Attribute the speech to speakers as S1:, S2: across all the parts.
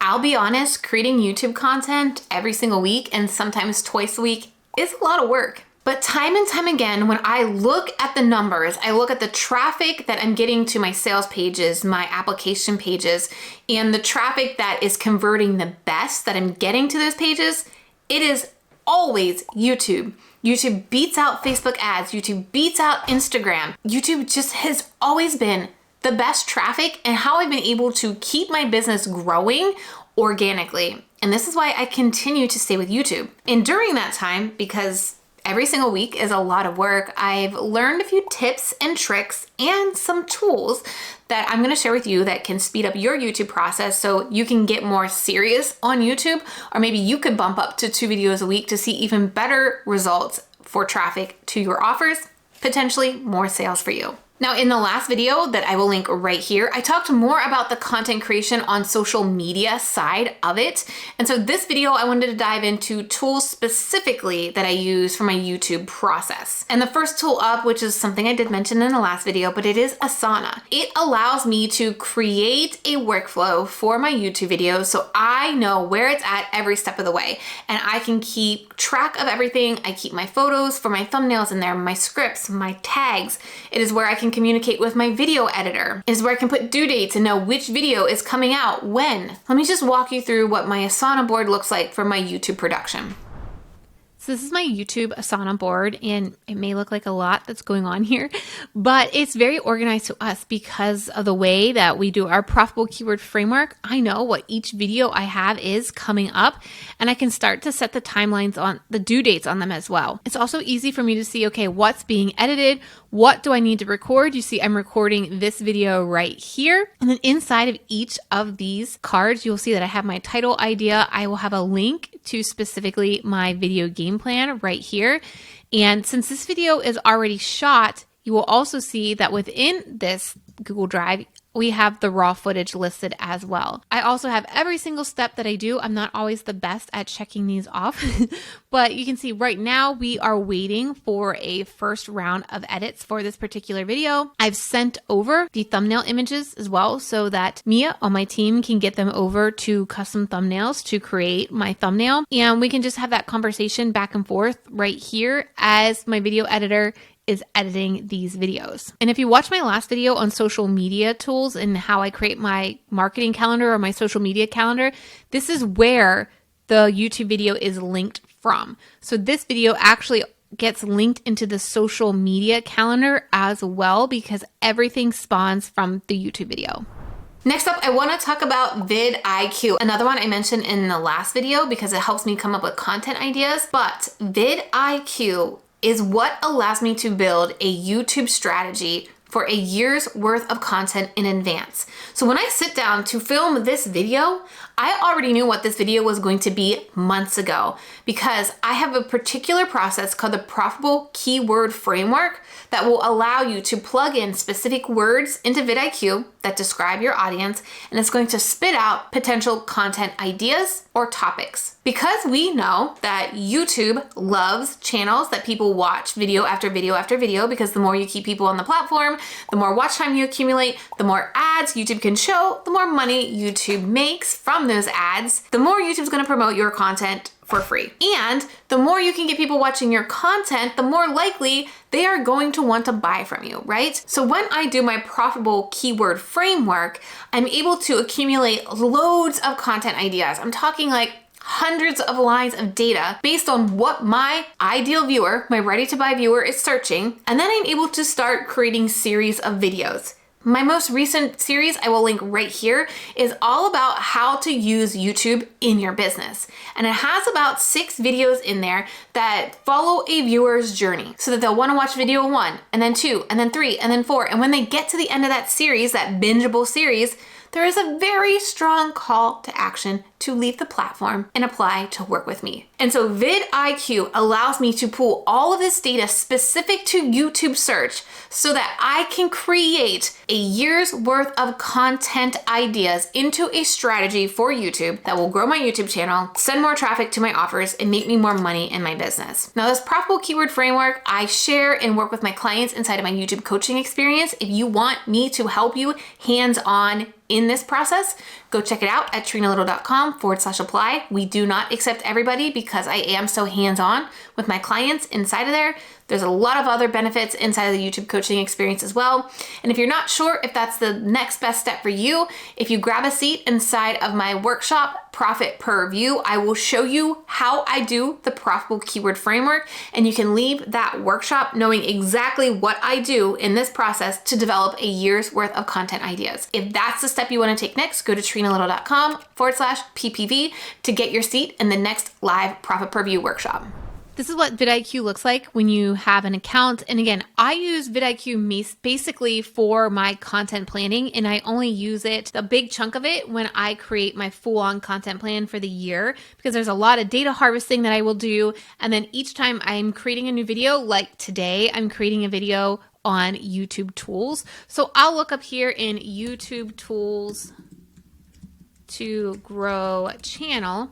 S1: I'll be honest, creating YouTube content every single week and sometimes twice a week is a lot of work. But time and time again, when I look at the numbers, I look at the traffic that I'm getting to my sales pages, my application pages, and the traffic that is converting the best that I'm getting to those pages, it is always YouTube. YouTube beats out Facebook ads. YouTube beats out Instagram. YouTube just has always been the best traffic and how I've been able to keep my business growing organically. And this is why I continue to stay with YouTube. And during that time, because every single week is a lot of work, I've learned a few tips and tricks and some tools that I'm gonna share with you that can speed up your YouTube process so you can get more serious on YouTube, or maybe you could bump up to 2 videos a week to see even better results for traffic to your offers, potentially more sales for you. Now, in the last video that I will link right here, I talked more about the content creation on social media side of it. And so this video, I wanted to dive into tools specifically that I use for my YouTube process. And the first tool up, which is something I did mention in the last video, but it is Asana. It allows me to create a workflow for my YouTube videos so I know where it's at every step of the way. And I can keep track of everything. I keep my photos for my thumbnails in there, my scripts, my tags. It is where I can communicate with my video editor. It is where I can put due dates and know which video is coming out when. Let me just walk you through what my Asana board looks like for my YouTube production. So this is my YouTube Asana board, and it may look like a lot that's going on here, but it's very organized to us because of the way that we do our profitable keyword framework. I know what each video I have is coming up, and I can start to set the timelines on the due dates on them as well. It's also easy for me to see, okay, what's being edited? What do I need to record? You see, I'm recording this video right here. And then inside of each of these cards, you'll see that I have my title idea. I will have a link to specifically my video game plan right here. And since this video is already shot, you will also see that within this Google Drive, we have the raw footage listed as well. I also have every single step that I do. I'm not always the best at checking these off, but you can see right now we are waiting for a first round of edits for this particular video. I've sent over the thumbnail images as well so that Mia on my team can get them over to custom thumbnails to create my thumbnail. And we can just have that conversation back and forth right here as my video editor is editing these videos. And if you watch my last video on social media tools and how I create my marketing calendar or my social media calendar, this is where the YouTube video is linked from. So this video actually gets linked into the social media calendar as well because everything spawns from the YouTube video. Next up, I want to talk about VidIQ, another one I mentioned in the last video because it helps me come up with content ideas, but VidIQ is what allows me to build a YouTube strategy for a year's worth of content in advance. So when I sit down to film this video, I already knew what this video was going to be months ago because I have a particular process called the Profitable Keyword Framework that will allow you to plug in specific words into VidIQ that describe your audience, and it's going to spit out potential content ideas or topics. Because we know that YouTube loves channels that people watch video after video after video, because the more you keep people on the platform, the more watch time you accumulate, the more ads YouTube can show, the more money YouTube makes from those ads, the more YouTube's gonna promote your content for free. And the more you can get people watching your content, the more likely they are going to want to buy from you, right? So when I do my profitable keyword framework, I'm able to accumulate loads of content ideas. I'm talking like hundreds of lines of data based on what my ideal viewer, my ready to buy viewer is searching. And then I'm able to start creating series of videos. My most recent series, I will link right here, is all about how to use YouTube in your business. And it has about 6 videos in there that follow a viewer's journey so that they'll want to watch video 1, and then 2, and then 3, and then 4. And when they get to the end of that series, that bingeable series, there is a very strong call to action to leave the platform and apply to work with me. And so VidIQ allows me to pull all of this data specific to YouTube search so that I can create a year's worth of content ideas into a strategy for YouTube that will grow my YouTube channel, send more traffic to my offers, and make me more money in my business. Now, this profitable keyword framework, I share and work with my clients inside of my YouTube coaching experience. If you want me to help you hands-on in this process, go check it out at trenalittle.com/apply. We do not accept everybody because I am so hands-on with my clients inside of there. There's a lot of other benefits inside of the YouTube coaching experience as well. And if you're not sure if that's the next best step for you, if you grab a seat inside of my workshop, Profit Per View, I will show you how I do the profitable keyword framework, and you can leave that workshop knowing exactly what I do in this process to develop a year's worth of content ideas. If that's the step you want to take next, go to trenalittle.com/PPV to get your seat in the next live Profit Per View workshop. This is what VidIQ looks like when you have an account. And again, I use VidIQ basically for my content planning, and I only use it, a big chunk of it, when I create my full-on content plan for the year, because there's a lot of data harvesting that I will do. And then each time I'm creating a new video, like today, I'm creating a video on YouTube tools. So I'll look up here in YouTube tools to grow a channel.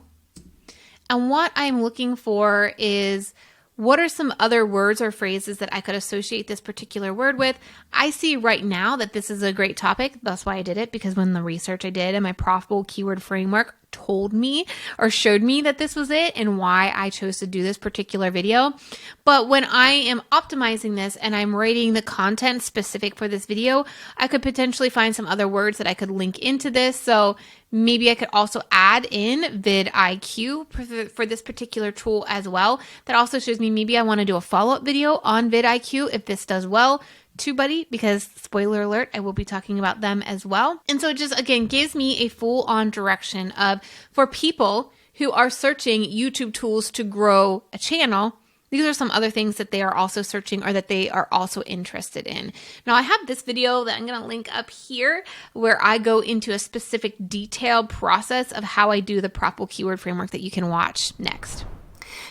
S1: And what I'm looking for is, what are some other words or phrases that I could associate this particular word with? I see right now that this is a great topic. That's why I did it, because when the research I did and my profitable keyword framework told me or showed me that this was it and why I chose to do this particular video. But when I am optimizing this and I'm writing the content specific for this video, I could potentially find some other words that I could link into this. So maybe I could also add in VidIQ for this particular tool as well. That also shows me maybe I want to do a follow-up video on VidIQ if this does well. TubeBuddy, because spoiler alert, I will be talking about them as well. And so it just, again, gives me a full-on direction of, for people who are searching YouTube tools to grow a channel, these are some other things that they are also searching or that they are also interested in. Now, I have this video that I'm going to link up here where I go into a specific detailed process of how I do the profitable keyword framework that you can watch next.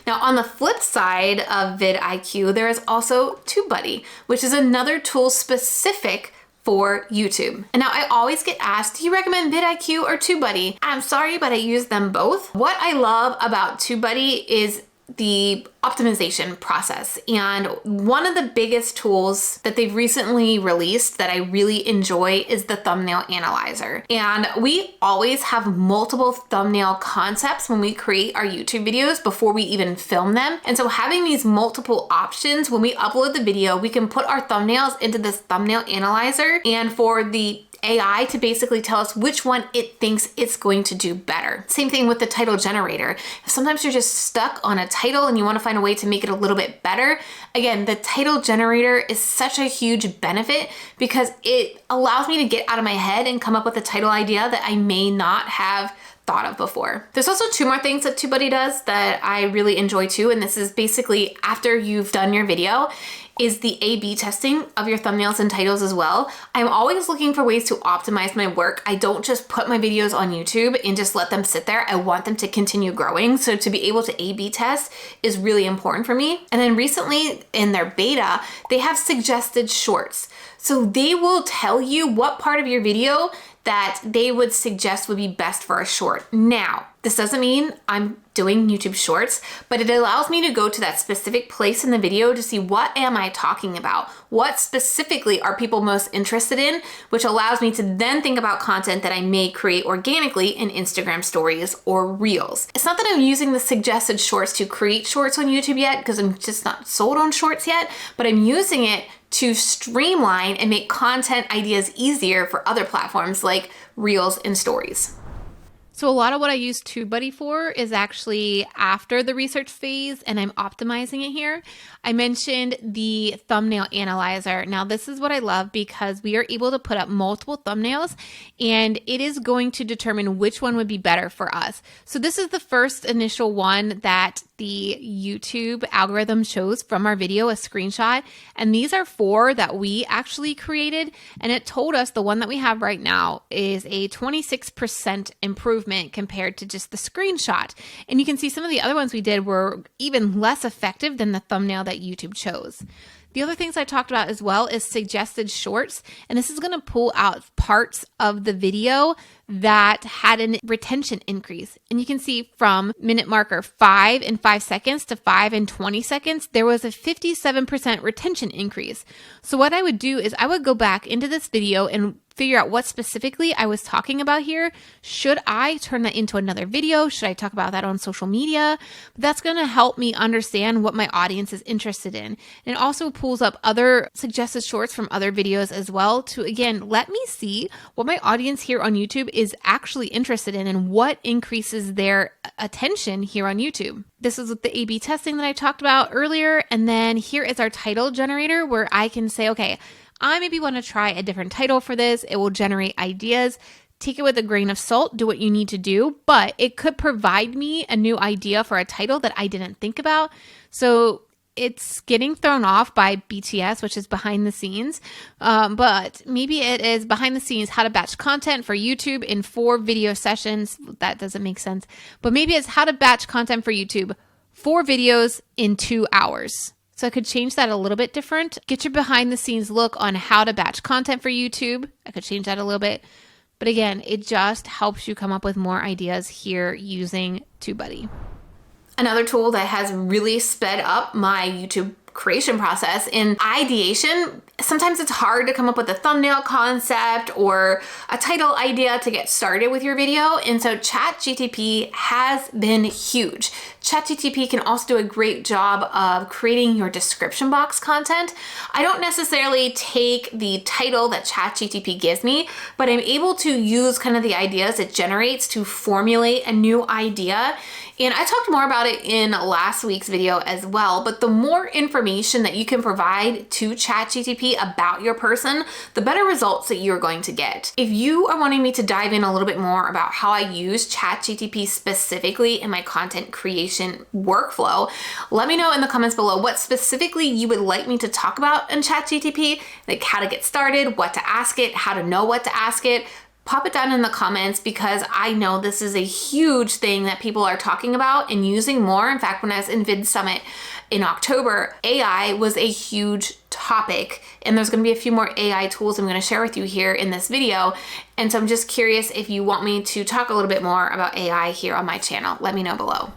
S1: Now, on the flip side of VidIQ, there is also TubeBuddy, which is another tool specific for YouTube. And now I always get asked, do you recommend VidIQ or TubeBuddy? I'm sorry, but I use them both. What I love about TubeBuddy is the optimization process. And one of the biggest tools that they've recently released that I really enjoy is the thumbnail analyzer. And we always have multiple thumbnail concepts when we create our YouTube videos before we even film them. And so having these multiple options, when we upload the video, we can put our thumbnails into this thumbnail analyzer, and for the AI to basically tell us which one it thinks it's going to do better. Same thing with the title generator. Sometimes you're just stuck on a title and you want to find a way to make it a little bit better. Again, the title generator is such a huge benefit because it allows me to get out of my head and come up with a title idea that I may not have thought of before. There's also two more things that TubeBuddy does that I really enjoy too, and this is basically after you've done your video, is the A/B testing of your thumbnails and titles as well. I'm always looking for ways to optimize my work. I don't just put my videos on YouTube and just let them sit there. I want them to continue growing. So to be able to A/B test is really important for me. And then recently in their beta, they have suggested shorts. So they will tell you what part of your video that they would suggest would be best for a short. Now, this doesn't mean I'm doing YouTube shorts, but it allows me to go to that specific place in the video to see what am I talking about? What specifically are people most interested in, which allows me to then think about content that I may create organically in Instagram stories or reels. It's not that I'm using the suggested shorts to create shorts on YouTube yet, because I'm just not sold on shorts yet, but I'm using it to streamline and make content ideas easier for other platforms like Reels and Stories. So a lot of what I use TubeBuddy for is actually after the research phase, and I'm optimizing it here. I mentioned the thumbnail analyzer. Now this is what I love because we are able to put up multiple thumbnails and it is going to determine which one would be better for us. So this is the first initial one that the YouTube algorithm shows from our video, a screenshot. And these are 4 that we actually created. And it told us the one that we have right now is a 26% improvement compared to just the screenshot. And you can see some of the other ones we did were even less effective than the thumbnail that YouTube chose. The other things I talked about as well is suggested shorts, and this is going to pull out parts of the video that had a retention increase. And you can see from minute marker 5 and 5 seconds to 5 and 20 seconds, there was a 57% retention increase. So what I would do is I would go back into this video and figure out what specifically I was talking about here. Should I turn that into another video? Should I talk about that on social media? That's going to help me understand what my audience is interested in. And it also pulls up other suggested shorts from other videos as well to, again, let me see what my audience here on YouTube is actually interested in and what increases their attention here on YouTube. This is with the A/B testing that I talked about earlier. And then here is our title generator where I can say, okay, I maybe want to try a different title for this. It will generate ideas. Take it with a grain of salt, do what you need to do, but it could provide me a new idea for a title that I didn't think about. So it's getting thrown off by BTS, which is behind the scenes, but maybe it is behind the scenes, how to batch content for YouTube in 4 video sessions. That doesn't make sense, but maybe it's how to batch content for YouTube, 4 videos in 2 hours. So I could change that a little bit different. Get your behind the scenes look on how to batch content for YouTube. I could change that a little bit. But again, it just helps you come up with more ideas here using TubeBuddy. Another tool that has really sped up my YouTube creation process in ideation. Sometimes it's hard to come up with a thumbnail concept or a title idea to get started with your video. And so Chat GTP has been huge. Chat GTP can also do a great job of creating your description box content. I don't necessarily take the title that Chat GTP gives me, but I'm able to use kind of the ideas it generates to formulate a new idea. And I talked more about it in last week's video as well, but the more information that you can provide to ChatGPT about your person, the better results that you're going to get. If you are wanting me to dive in a little bit more about how I use ChatGPT specifically in my content creation workflow, let me know in the comments below what specifically you would like me to talk about in ChatGPT, like how to get started, what to ask it, how to know what to ask it. Pop it down in the comments because I know this is a huge thing that people are talking about and using more. In fact, when I was in Vid Summit in October, AI was a huge topic, and there's going to be a few more AI tools I'm going to share with you here in this video. And so I'm just curious if you want me to talk a little bit more about AI here on my channel. Let me know below.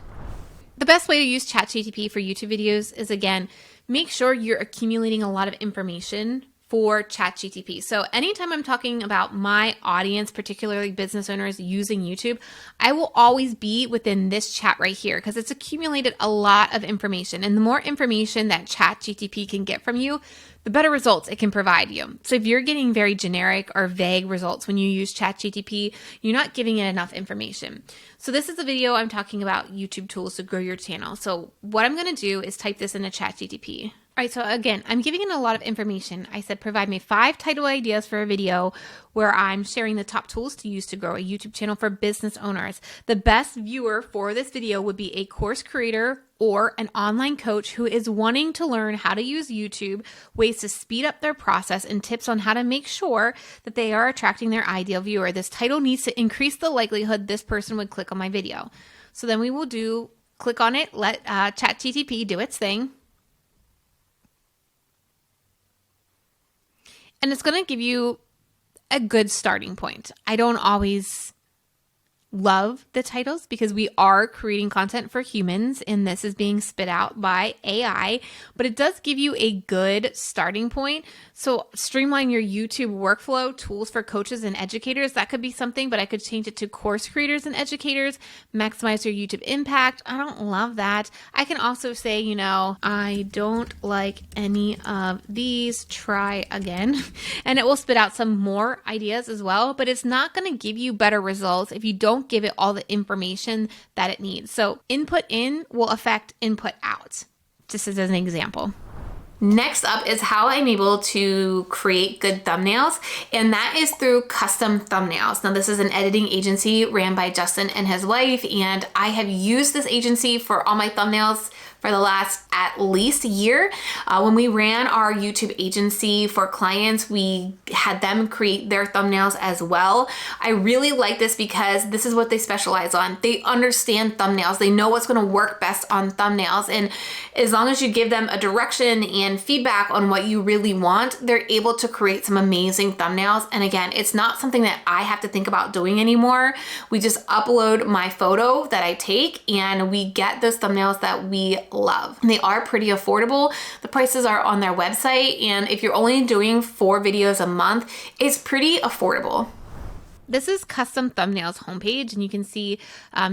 S1: The best way to use ChatGPT for YouTube videos is, again, make sure you're accumulating a lot of information for ChatGPT. So anytime I'm talking about my audience, particularly business owners using YouTube, I will always be within this chat right here because it's accumulated a lot of information. And the more information that ChatGPT can get from you, the better results it can provide you. So if you're getting very generic or vague results when you use ChatGPT, you're not giving it enough information. So this is a video I'm talking about YouTube tools to grow your channel. So what I'm going to do is type this into ChatGPT. All right, so again, I'm giving it a lot of information. I said, provide me 5 title ideas for a video where I'm sharing the top tools to use to grow a YouTube channel for business owners. The best viewer for this video would be a course creator or an online coach who is wanting to learn how to use YouTube, ways to speed up their process, and tips on how to make sure that they are attracting their ideal viewer. This title needs to increase the likelihood this person would click on my video. So then we will click on it, let ChatGPT do its thing. And it's going to give you a good starting point. I don't always love the titles because we are creating content for humans and this is being spit out by AI, but it does give you a good starting point. So streamline your YouTube workflow, tools for coaches and educators. That could be something, but I could change it to course creators and educators, maximize your YouTube impact. I don't love that. I can also say, I don't like any of these, try again. And it will spit out some more ideas as well, but it's not going to give you better results if you don't give it all the information that it needs. So input in will affect input out, just as an example. Next up is how I'm able to create good thumbnails, and that is through custom thumbnails. Now, this is an editing agency ran by Justin and his wife, and I have used this agency for all my thumbnails for the last at least year. When we ran our YouTube agency for clients, we had them create their thumbnails as well. I really like this because this is what they specialize on. They understand thumbnails. They know what's gonna work best on thumbnails. And as long as you give them a direction and and feedback on what you really want, they're able to create some amazing thumbnails. And again, it's not something that I have to think about doing anymore. We just upload my photo that I take and we get those thumbnails that we love. And they are pretty affordable. The prices are on their website, and if you're only doing 4 videos a month, it's pretty affordable. This is Custom Thumbnails homepage, and you can see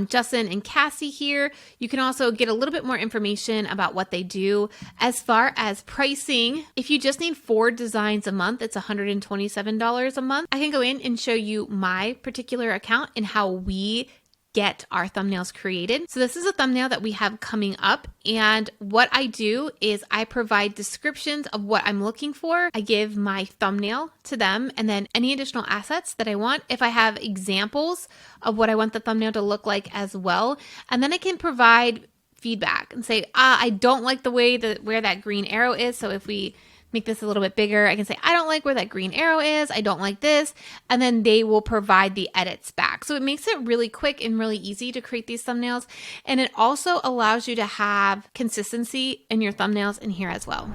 S1: Justin and Cassie here. You can also get a little bit more information about what they do. As far as pricing, if you just need 4 designs a month, it's $127 a month. I can go in and show you my particular account and how we get our thumbnails created. So this is a thumbnail that we have coming up, and what I do is I provide descriptions of what I'm looking for. I give my thumbnail to them, and then any additional assets that I want. If I have examples of what I want the thumbnail to look like as well, and then I can provide feedback and say, I don't like the way where that green arrow is. So if we make this a little bit bigger, I can say, I don't like where that green arrow is. I don't like this. And then they will provide the edits back. So it makes it really quick and really easy to create these thumbnails. And it also allows you to have consistency in your thumbnails in here as well.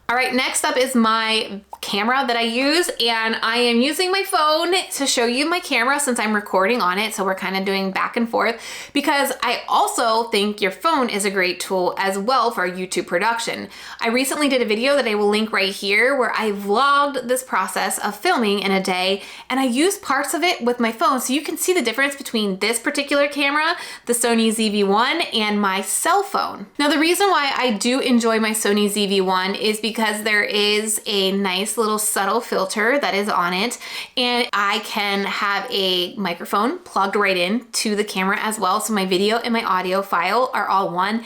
S1: All right, next up is my camera that I use, and I am using my phone to show you my camera since I'm recording on it. So we're kind of doing back and forth, because I also think your phone is a great tool as well for YouTube production. I recently did a video that I will link right here where I vlogged this process of filming in a day, and I used parts of it with my phone. So you can see the difference between this particular camera, the Sony ZV-1, and my cell phone. Now, the reason why I do enjoy my Sony ZV-1 is because there is a nice little subtle filter that is on it, and I can have a microphone plugged right in to the camera as well. So my video and my audio file are all one.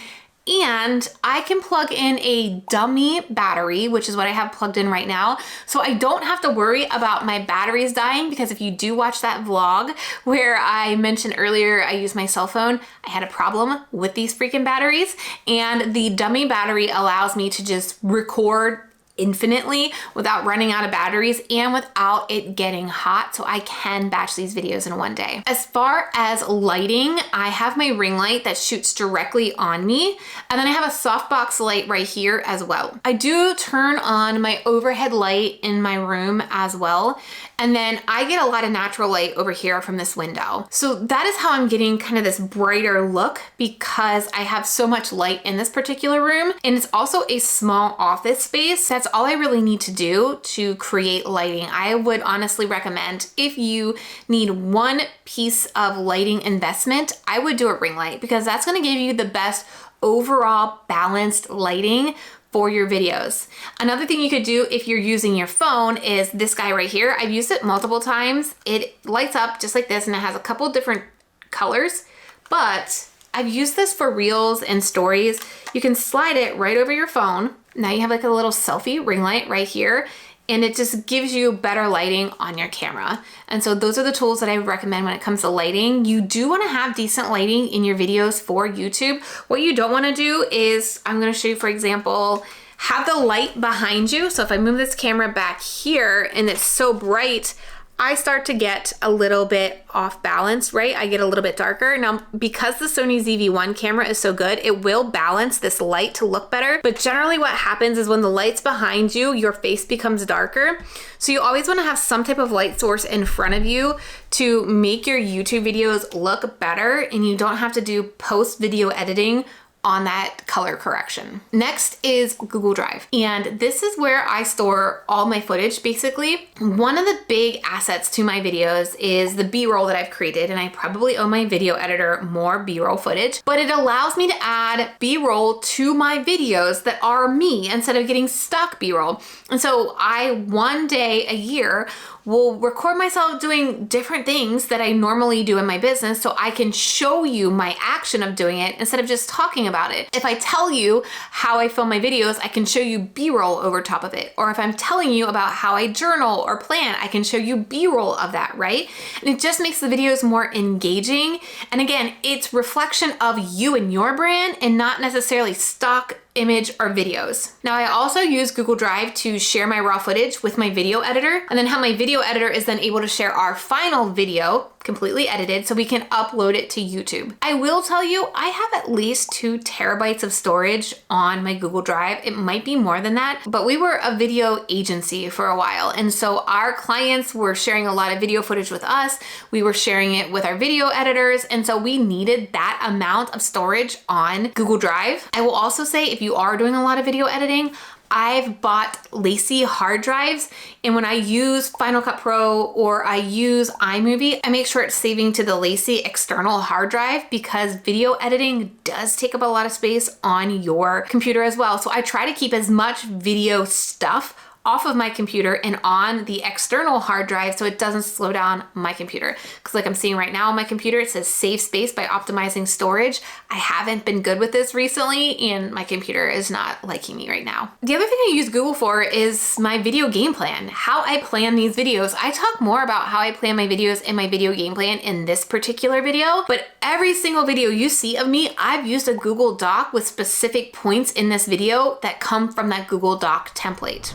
S1: And I can plug in a dummy battery, which is what I have plugged in right now. So I don't have to worry about my batteries dying, because if you do watch that vlog where I mentioned earlier I use my cell phone, I had a problem with these freaking batteries. And the dummy battery allows me to just record infinitely without running out of batteries and without it getting hot, so I can batch these videos in one day. As far as lighting, I have my ring light that shoots directly on me, and then I have a softbox light right here as well. I do turn on my overhead light in my room as well, and then I get a lot of natural light over here from this window. So that is how I'm getting kind of this brighter look, because I have so much light in this particular room, and it's also a small office space. That's all I really need to do to create lighting. I would honestly recommend, if you need one piece of lighting investment, I would do a ring light, because that's gonna give you the best overall balanced lighting for your videos. Another thing you could do if you're using your phone is this guy right here. I've used it multiple times. It lights up just like this, and it has a couple different colors, but I've used this for reels and stories. You can slide it right over your phone. Now you have like a little selfie ring light right here, and it just gives you better lighting on your camera. And so those are the tools that I would recommend when it comes to lighting. You do want to have decent lighting in your videos for YouTube. What you don't want to do is, I'm going to show you, for example, have the light behind you. So if I move this camera back here and it's so bright, I start to get a little bit off balance, right? I get a little bit darker. Now, because the Sony ZV-1 camera is so good, it will balance this light to look better. But generally what happens is when the light's behind you, your face becomes darker. So you always want to have some type of light source in front of you to make your YouTube videos look better, and you don't have to do post video editing on that color correction. Next is Google Drive. And this is where I store all my footage, basically. One of the big assets to my videos is the B-roll that I've created, and I probably owe my video editor more B-roll footage, but it allows me to add B-roll to my videos that are me instead of getting stock B-roll. And so I, one day a year, will record myself doing different things that I normally do in my business, so I can show you my action of doing it instead of just talking about it. If I tell you how I film my videos, I can show you B-roll over top of it. Or if I'm telling you about how I journal or plan, I can show you B-roll of that, right? And it just makes the videos more engaging. And again, it's reflection of you and your brand, and not necessarily stock image, or videos. Now I also use Google Drive to share my raw footage with my video editor, and then how my video editor is then able to share our final video completely edited so we can upload it to YouTube. I will tell you, I have at least 2 terabytes of storage on my Google Drive. It might be more than that, but we were a video agency for a while. And so our clients were sharing a lot of video footage with us. We were sharing it with our video editors. And so we needed that amount of storage on Google Drive. I will also say, if you are doing a lot of video editing, I've bought Lacy hard drives, and when I use Final Cut Pro or I use iMovie, I make sure it's saving to the Lacy external hard drive because video editing does take up a lot of space on your computer as well. So I try to keep as much video stuff off of my computer and on the external hard drive so it doesn't slow down my computer. Because like I'm seeing right now on my computer, it says save space by optimizing storage. I haven't been good with this recently and my computer is not liking me right now. The other thing I use Google for is my video game plan, how I plan these videos. I talk more about how I plan my videos in my video game plan in this particular video, but every single video you see of me, I've used a Google Doc with specific points in this video that come from that Google Doc template.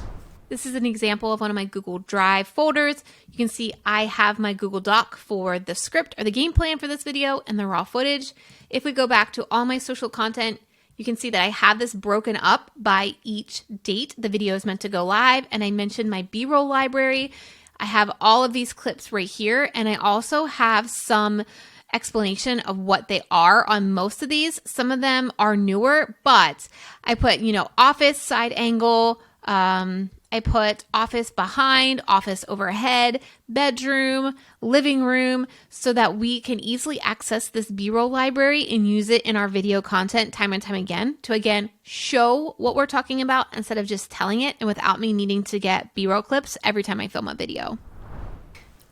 S1: This is an example of one of my Google Drive folders. You can see I have my Google Doc for the script or the game plan for this video and the raw footage. If we go back to all my social content, you can see that I have this broken up by each date the video is meant to go live. And I mentioned my B-roll library. I have all of these clips right here. And I also have some explanation of what they are on most of these. Some of them are newer, but I put, office side angle, I put office behind, office overhead, bedroom, living room, so that we can easily access this B-roll library and use it in our video content time and time again to, again, show what we're talking about instead of just telling it and without me needing to get B-roll clips every time I film a video.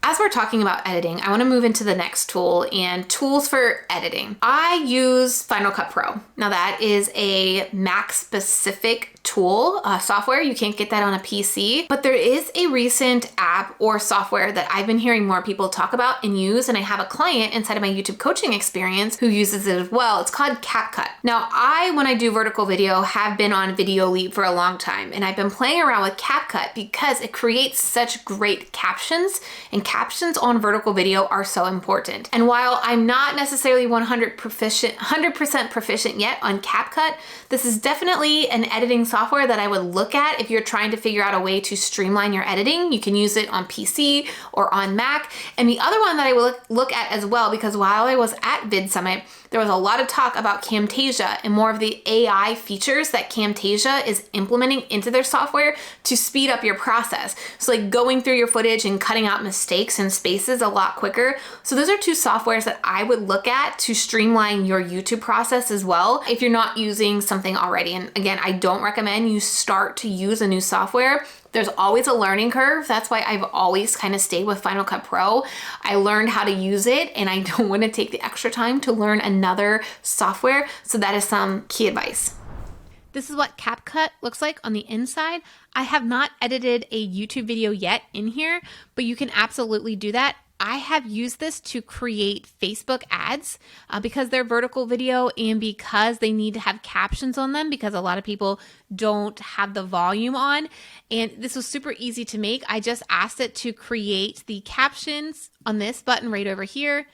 S1: As we're talking about editing, I want to move into the next tool and tools for editing. I use Final Cut Pro. Now that is a Mac specific tool, software. You can't get that on a PC, but there is a recent app or software that I've been hearing more people talk about and use, and I have a client inside of my YouTube coaching experience who uses it as well. It's called CapCut. Now when I do vertical video, have been on Video Leap for a long time, and I've been playing around with CapCut because it creates such great captions, and captions on vertical video are so important. And while I'm not necessarily 100% proficient yet on CapCut, this is definitely an editing software that I would look at if you're trying to figure out a way to streamline your editing. You can use it on PC or on Mac. And the other one that I will look at as well, because while I was at Vid Summit, there was a lot of talk about Camtasia and more of the AI features that Camtasia is implementing into their software to speed up your process. So like going through your footage and cutting out mistakes and spaces a lot quicker. So those are 2 softwares that I would look at to streamline your YouTube process as well if you're not using something already. And again, I don't recommend you start to use a new software. There's always a learning curve. That's why I've always kind of stayed with Final Cut Pro. I learned how to use it and I don't want to take the extra time to learn another software. So that is some key advice. This is what CapCut looks like on the inside. I have not edited a YouTube video yet in here, but you can absolutely do that. I have used this to create Facebook ads because they're vertical video and because they need to have captions on them because a lot of people don't have the volume on. And this was super easy to make. I just asked it to create the captions on this button right over here.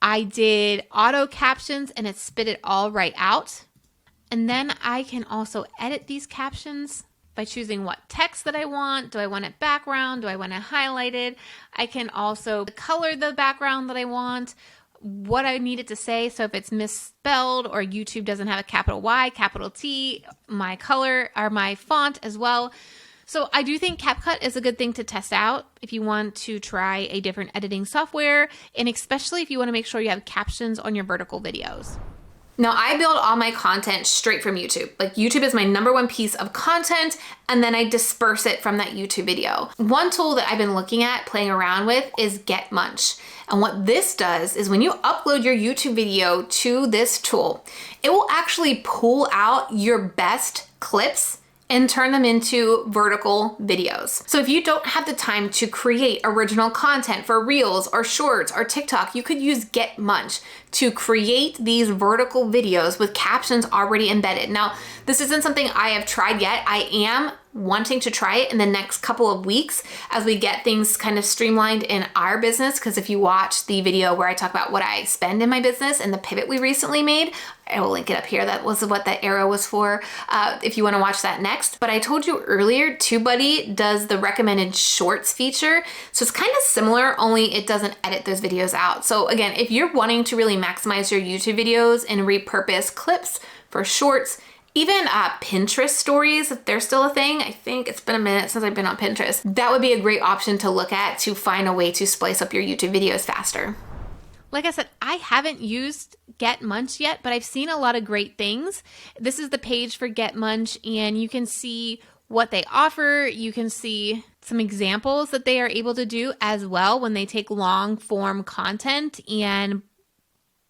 S1: I did auto captions and it spit it all right out. And then I can also edit these captions by choosing what text that I want. Do I want it background? Do I want it highlighted? I can also color the background that I want, what I need it to say. So if it's misspelled or YouTube doesn't have a capital Y, capital T, my color or my font as well. So I do think CapCut is a good thing to test out if you want to try a different editing software, and especially if you want to make sure you have captions on your vertical videos. Now I build all my content straight from YouTube. Like YouTube is my #1 piece of content, and then I disperse it from that YouTube video. One tool that I've been looking at, playing around with, is Get Munch. And what this does is when you upload your YouTube video to this tool, it will actually pull out your best clips and turn them into vertical videos. So if you don't have the time to create original content for Reels or Shorts or TikTok, you could use Get Munch to create these vertical videos with captions already embedded. Now, this isn't something I have tried yet. I am wanting to try it in the next couple of weeks as we get things kind of streamlined in our business. Because if you watch the video where I talk about what I spend in my business and the pivot we recently made, I will link it up here. That was what that arrow was for, if you want to watch that next. But I told you earlier, TubeBuddy does the recommended shorts feature. So it's kind of similar, only it doesn't edit those videos out. So again, if you're wanting to really maximize your YouTube videos and repurpose clips for shorts, even Pinterest stories, if they're still a thing, I think it's been a minute since I've been on Pinterest, that would be a great option to look at to find a way to splice up your YouTube videos faster. Like I said, I haven't used Get Munch yet, but I've seen a lot of great things. This is the page for Get Munch, and you can see what they offer. You can see some examples that they are able to do as well when they take long form content and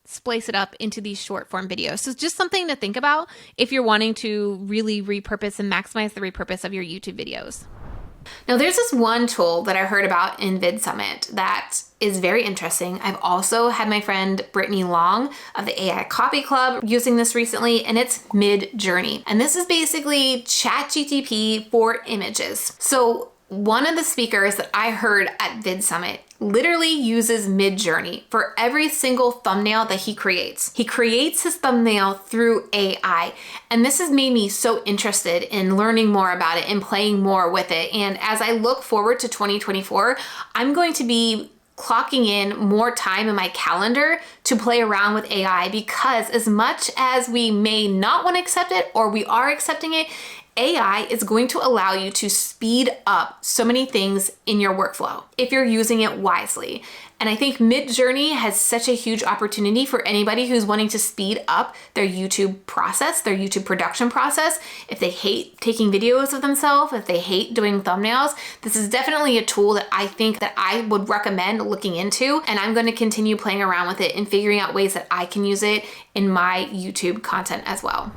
S1: splice it up into these short form videos. So it's just something to think about if you're wanting to really repurpose and maximize the repurpose of your YouTube videos. Now there's this one tool that I heard about in Vid Summit that is very interesting. I've also had my friend Brittany Long of the AI Copy Club using this recently, and it's Midjourney. And this is basically Chat GTP for images. So one of the speakers that I heard at Vid Summit literally uses Midjourney for every single thumbnail that he creates. He creates his thumbnail through AI. And this has made me so interested in learning more about it and playing more with it. And as I look forward to 2024, I'm going to be clocking in more time in my calendar to play around with AI, because as much as we may not want to accept it, or we are accepting it, AI is going to allow you to speed up so many things in your workflow if you're using it wisely. And I think Midjourney has such a huge opportunity for anybody who's wanting to speed up their YouTube process, their YouTube production process. If they hate taking videos of themselves, if they hate doing thumbnails, this is definitely a tool that I think that I would recommend looking into. And I'm going to continue playing around with it and figuring out ways that I can use it in my YouTube content as well.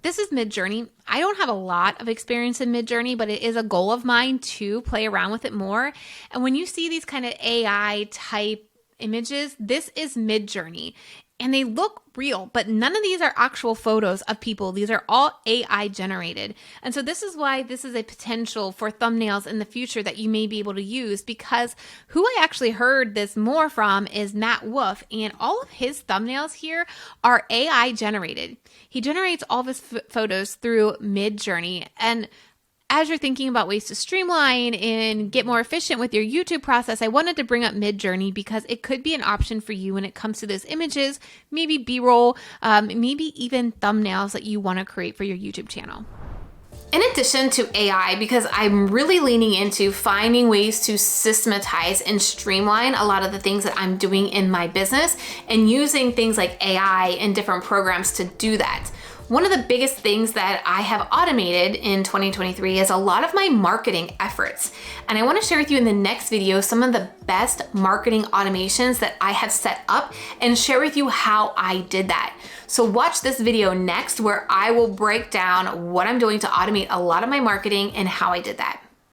S1: This is Midjourney. I don't have a lot of experience in Midjourney, but it is a goal of mine to play around with it more. And when you see these kind of AI type images, this is Midjourney. And they look real, but none of these are actual photos of people. These are all AI generated. And so this is why this is a potential for thumbnails in the future that you may be able to use, because who I actually heard this more from is Matt Wolf, and all of his thumbnails here are AI generated. He generates all of his photos through Midjourney. And as you're thinking about ways to streamline and get more efficient with your YouTube process, I wanted to bring up Midjourney because it could be an option for you when it comes to those images, maybe B-roll, maybe even thumbnails that you want to create for your YouTube channel. In addition to AI, because I'm really leaning into finding ways to systematize and streamline a lot of the things that I'm doing in my business and using things like AI and different programs to do that. One of the biggest things that I have automated in 2023 is a lot of my marketing efforts. And I want to share with you in the next video some of the best marketing automations that I have set up and share with you how I did that. So watch this video next where I will break down what I'm doing to automate a lot of my marketing and how I did that.